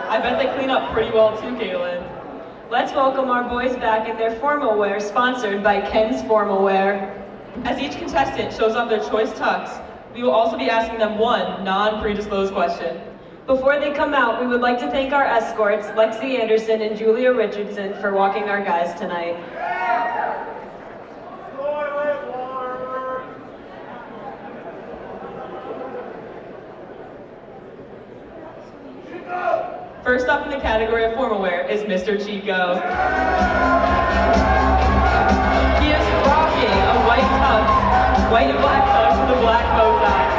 I bet they clean up pretty well too, Caitlin. Let's welcome our boys back in their formal wear, sponsored by Ken's Formal Wear. As each contestant shows off their choice tux, we will also be asking them one non-predisposed question. Before they come out, we would like to thank our escorts, Lexi Anderson and Julia Richardson, for walking our guys tonight. First up in the category of formal wear is Mr. Chico. He is rocking a white tux, white and black tux with a black bow tie.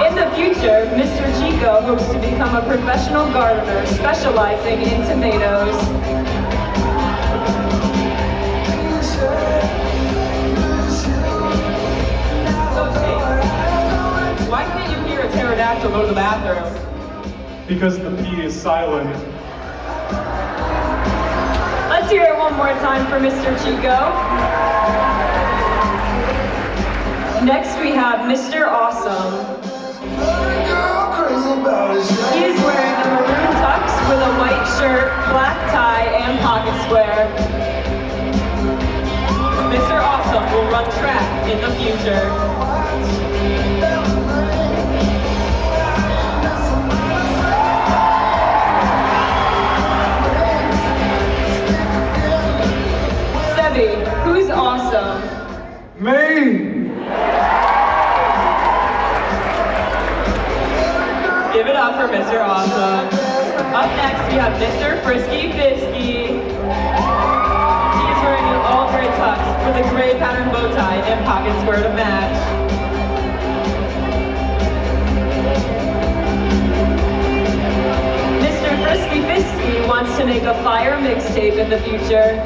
In the future, Mr. Chico hopes to become a professional gardener specializing in tomatoes. Why can't you hear a pterodactyl go to the bathroom? Because the P is silent. Let's hear it one more time for Mr. Chico. Next we have Mr. Awesome. He is wearing a maroon tux with a white shirt, black tie, and pocket square. Mr. Awesome will run track in the future. Who's awesome? Me! Give it up for Mr. Awesome. Up next, we have Mr. Frisky Fisky. He is wearing an all-gray tux with a gray pattern bow tie and pocket square to match. Mr. Frisky Fisky wants to make a fire mixtape in the future.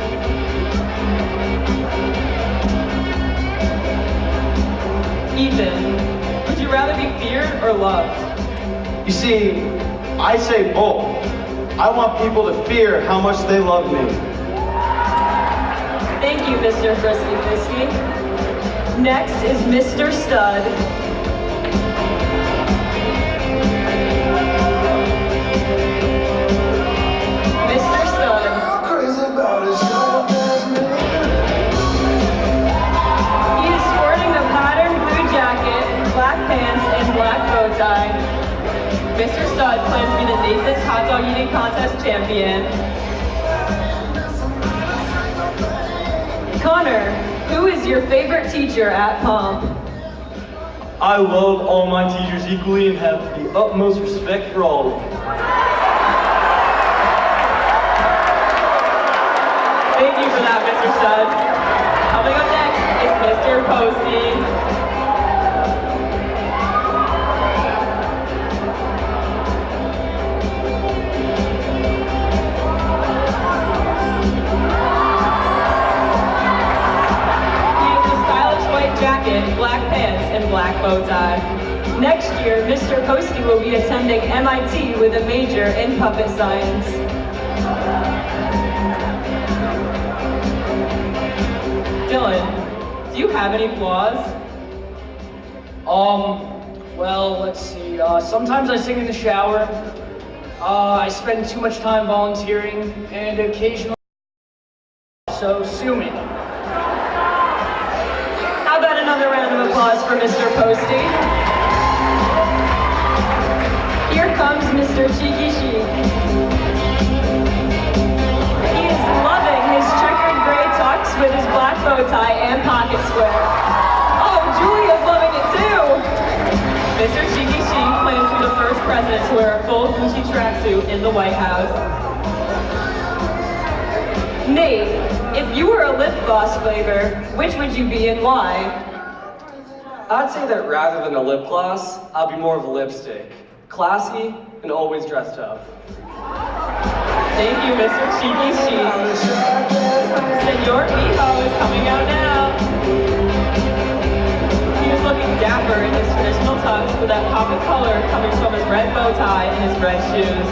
Ethan, would you rather be feared or loved? You see, I say both. I want people to fear how much they love me. Thank you, Mr. Frisky Fisky. Next is Mr. Stud. Mr. Stud. He is sporting a patterned blue jacket, black pants, and black bow tie. Mr. Stud plans to be the Nathan's Hot Dog Eating Contest champion. Connor, who is your favorite teacher at Pomp? I love all my teachers equally and have the utmost respect for all of them. Thank you for that, Mr. Stud. Coming up next is Mr. Posty. Jacket, black pants, and black bow tie. Next year, Mr. Posty will be attending MIT with a major in puppet science. Dylan, do you have any flaws? Well, let's see. Sometimes I sing in the shower. I spend too much time volunteering, and occasionally, so sue me. How about another round of applause for Mr. Posty? Here comes Mr. Cheeky Chic. He is loving his checkered gray tux with his black bow tie and pocket square. Oh, Julia's loving it too! Mr. Cheeky Chic plans to be the first president to wear a full Gucci tracksuit in the White House. Nate, if you were a lip gloss flavor, which would you be and why? I'd say that rather than a lip gloss, I'll be more of a lipstick. Classy and always dressed up. Thank you, Mr. Cheeky Chic. Senor Mijo is coming out now. He is looking dapper in his traditional tux with that pop of color coming from his red bow tie and his red shoes.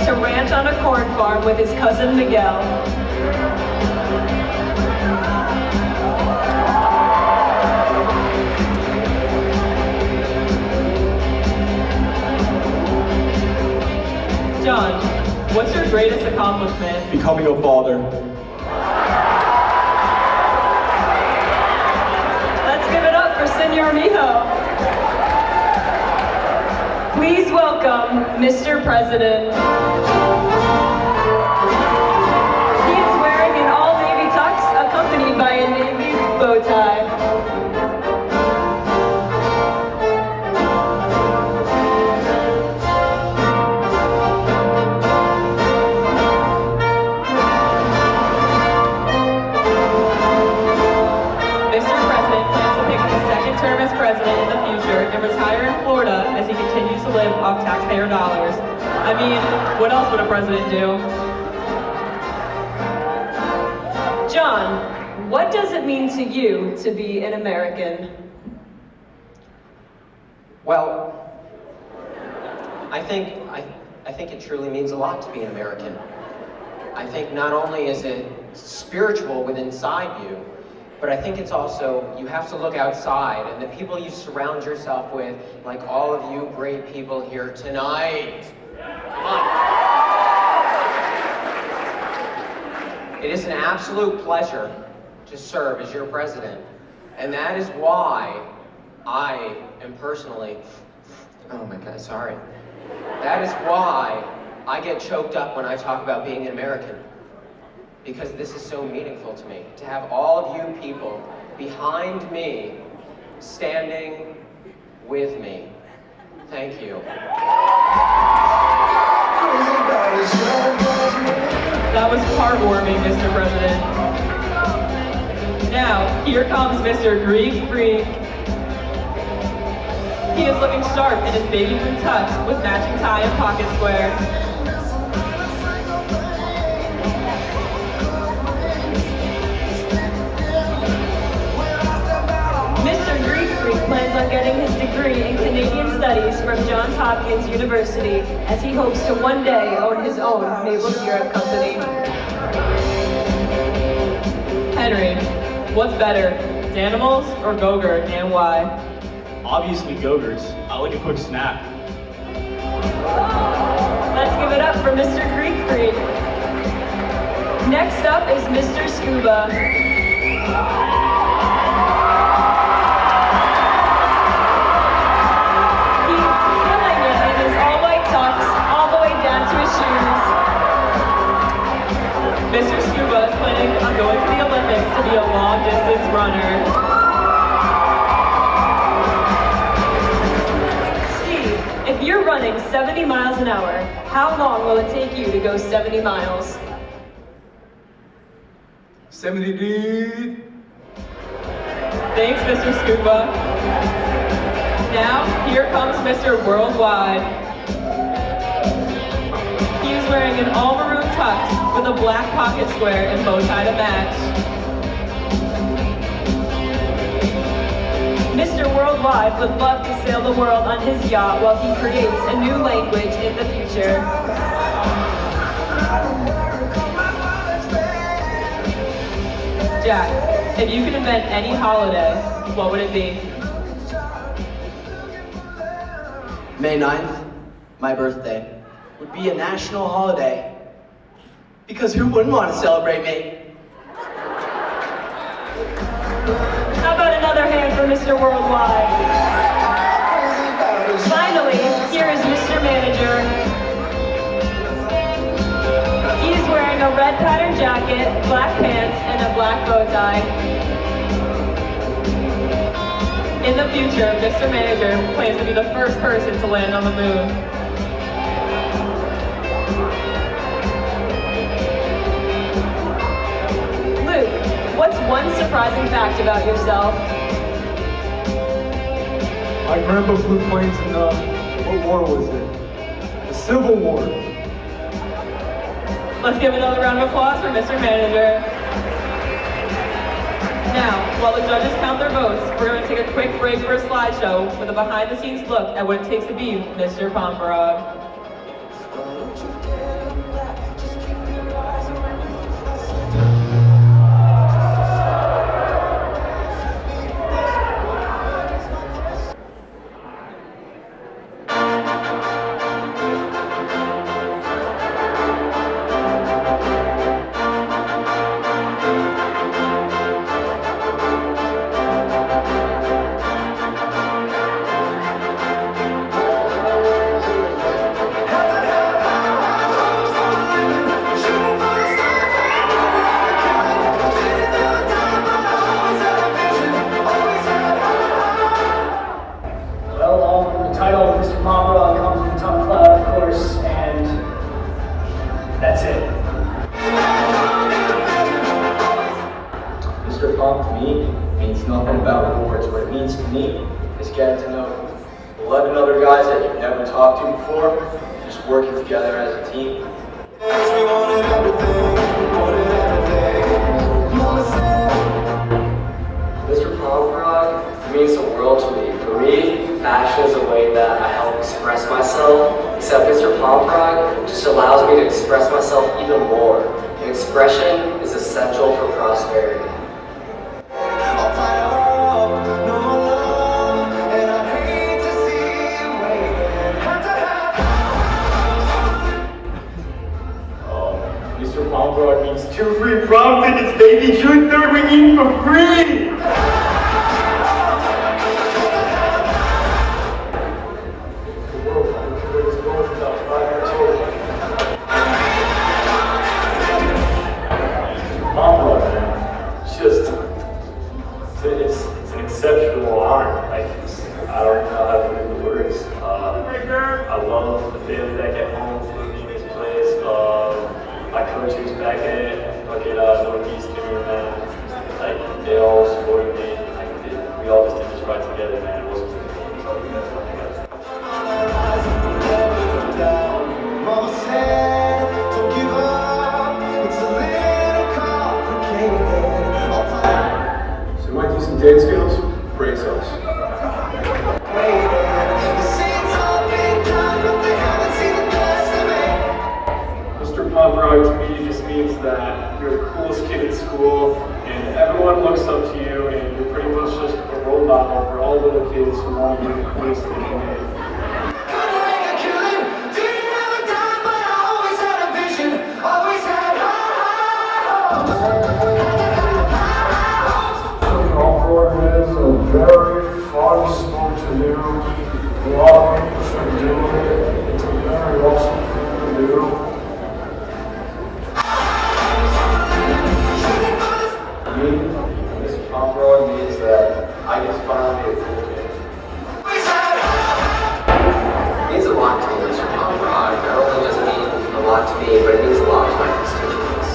to ranch on a corn farm with his cousin Miguel. John, what's your greatest accomplishment? Becoming a father. Let's give it up for Senor Mijo. Please welcome Mr. President. He is wearing an all-navy tux accompanied by a navy bow tie. Term as president in the future and retire in Florida as he continues to live off taxpayer dollars. I mean, what else would a president do? John, what does it mean to you to be an American? Well, I think it truly means a lot to be an American. I think not only is it spiritual within inside you, but I think it's also, you have to look outside, and the people you surround yourself with, like all of you great people here tonight. Come on. It is an absolute pleasure to serve as your president, and that is why I am personally, oh my God, sorry. That is why I get choked up when I talk about being an American. Because this is so meaningful to me, to have all of you people behind me, standing with me. Thank you. That was heartwarming, Mr. President. Now, here comes Mr. Greek Freak. He is looking sharp in his baby blue tux with matching tie and pocket square. Plans on getting his degree in Canadian Studies from Johns Hopkins University, as he hopes to one day own his own maple syrup company. Henry, what's better, Danimals or Go-Gurt, and why? Obviously Go-Gurts. I like a quick snack. Let's give it up for Mr. Greek Freak. Next up is Mr. Scuba. Mr. Scuba is planning on going to the Olympics to be a long-distance runner. Steve, if you're running 70 miles an hour, how long will it take you to go 70 miles? 70 dude. Thanks, Mr. Scuba. Now, here comes Mr. Worldwide. He is wearing an all-maroon tux with a black pocket square and bow tie to match. Mr. Worldwide would love to sail the world on his yacht while he creates a new language in the future. Jack, if you could invent any holiday, what would it be? May 9th, my birthday, would be a national holiday. Because who wouldn't want to celebrate me? How about another hand for Mr. Worldwide? Finally, here is Mr. Manager. He is wearing a red patterned jacket, black pants, and a black bow tie. In the future, Mr. Manager plans to be the first person to land on the moon. What's one surprising fact about yourself? My grandpa flew planes in, what war was it? The Civil War. Let's give another round of applause for Mr. Manager. Now, while the judges count their votes, we're going to take a quick break for a slideshow with a behind-the-scenes look at what it takes to be Mr. Pomperaug. team is getting to know 11 other guys that you've never talked to before, just working together as a team. Mr. Pomperaug means the world to me. For me, fashion is a way that I help express myself, except Mr. Pomperaug just allows me to express myself even more. And expression is essential for prosperity. Mr. Pomperaug means 2 free prom tickets, baby! June 3rd, we eat for free! The world couldn't care this going without 5 years old. Mr. Pomperaug, man, it's an exceptional honor. I don't know how to put into words. I love the fans back at home for me in this place. My coaches back at Northeastern, man, like they all supported me. We all just did this right together, man. It wasn't Mama said, don't give up. It's a little complicated. So you might do some dance skills? Brace us. Mr. Pomperaug, to me, just means that you're the coolest kid in school, and everyone looks up to you, and you're pretty much just a role model for all little kids who want to be the coolest thing they made. All 4 minutes are very fun sport to do. A lot of people should do it. It's a very awesome thing to do. Mr. Pomperaug means that I can finally be a cool kid. It means a lot to me, Mr. Pomperaug. Not only does it mean a lot to me, but it means a lot to my constituents.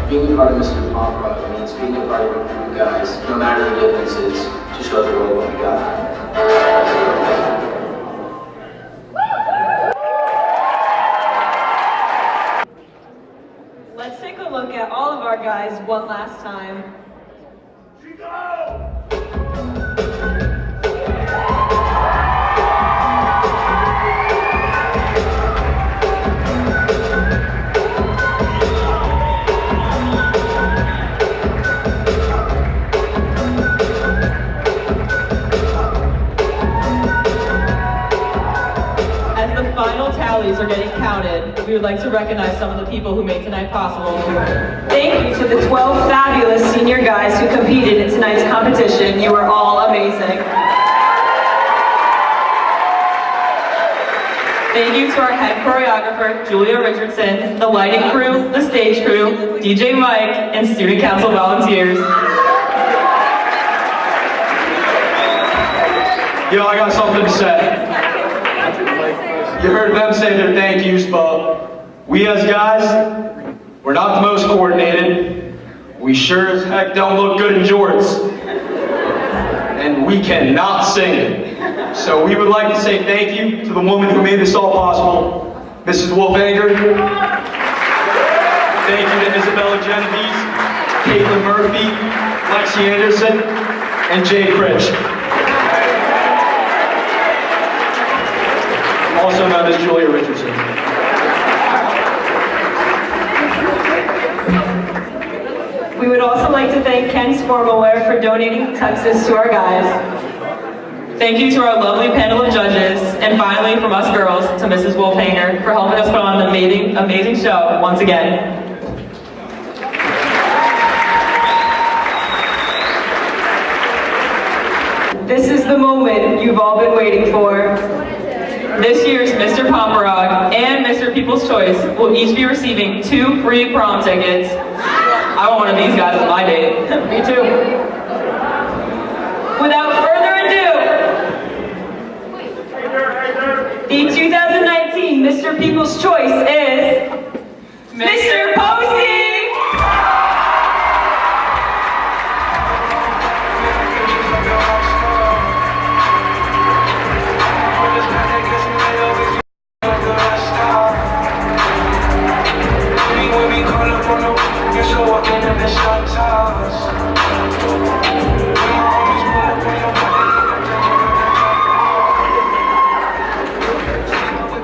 Being a part of Mr. Pomperaug means being a part of a group of guys, no matter the differences, to show the world what we got. Let's take a look at all of our guys one last time. Final tallies are getting counted. We would like to recognize some of the people who made tonight possible. Thank you to the 12 fabulous senior guys who competed in tonight's competition. You were all amazing. Thank you to our head choreographer, Julia Richardson, the lighting crew, the stage crew, DJ Mike, and student council volunteers. Yo, I got something to say. You heard them say their thank yous, but we as guys, we're not the most coordinated. We sure as heck don't look good in jorts. And we cannot sing it. So we would like to say thank you to the woman who made this all possible, Mrs. Wolfanger. Thank you to Isabella Genovese, Caitlin Murphy, Lexi Anderson, and Jay Critch. Also known as Julia Richardson. We would also like to thank Ken's Formalware for donating tuxes to our guys. Thank you to our lovely panel of judges, and finally from us girls to Mrs. Wolfhanger for helping us put on an amazing show once again. This is the moment you've all been waiting for. This year's Mr. Pomperaug and Mr. People's Choice will each be receiving 2 free prom tickets. I want one of these guys as my date. Me too. Without further ado, the 2019 Mr. People's Choice is Mr. Posey!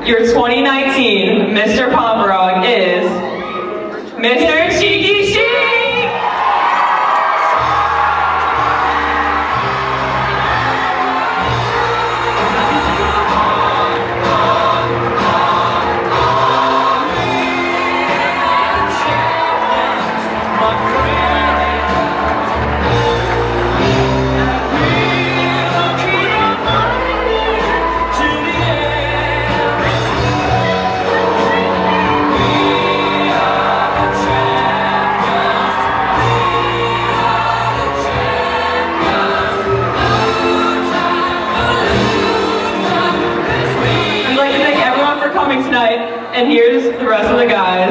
Your 2019 Mr. Pomperaug is Mr. Cheeky Chic! Tonight, and here's the rest of the guys.